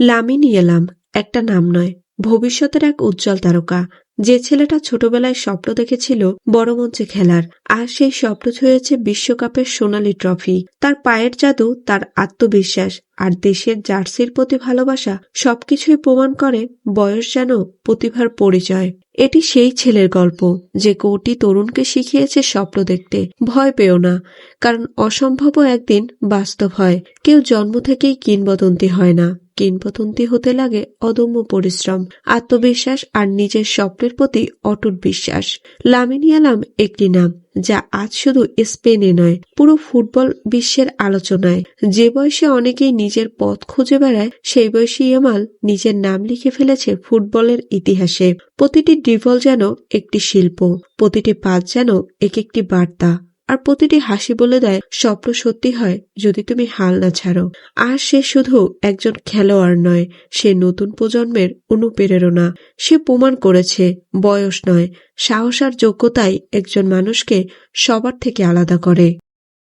Lamine ইয়ালাম একটা নাম নয়, ভবিষ্যতের এক উজ্জ্বল তারকা। যে ছেলেটা ছোটবেলায় স্বপ্ন দেখেছিল বড় মঞ্চে খেলার, আর সেই স্বপ্ন ছুঁয়েছে বিশ্বকাপের সোনালী ট্রফি। তার পায়ের জাদু, তার আত্মবিশ্বাস আর দেশের জার্সির প্রতি ভালোবাসা সবকিছুই প্রমাণ করে বয়স যেন প্রতিভার পরিচয়। এটি সেই ছেলের গল্প যে কোটি তরুণকে শিখিয়েছে স্বপ্ন দেখতে। ভয় পেও না, কারণ অসম্ভবও একদিন বাস্তব হয়। কেউ জন্ম থেকেই কিংবদন্তি হয় না, কিংবদন্তি হতে লাগে অদম্য পরিশ্রম, আত্মবিশ্বাস আর নিজের স্বপ্নের প্রতি অটুট বিশ্বাস। লামিন ইয়ালাম একটি নাম যা আজ শুধু স্পেনে নয়, পুরো ফুটবল বিশ্বের আলোচনায়। যে বয়সে অনেকেই নিজের পথ খুঁজে বেড়ায়, সেই বয়সী ইয়ামাল নিজের নাম লিখে ফেলেছে ফুটবলের ইতিহাসে। প্রতিটি ড্রিবল যেন একটি শিল্প, প্রতিটি পাস যেন এক একটি বার্তা, আর প্রতিটি হাসি বলে দেয় স্বপ্ন সত্যি হয় যদি তুমি হাল না ছাড়ো। আর সে শুধু একজন খেলোয়াড় নয়, সে নতুন প্রজন্মের অনুপ্রেরণা। সে প্রমাণ করেছে বয়স নয়, সাহস আর যোগ্যতাই একজন মানুষকে সবার থেকে আলাদা করে।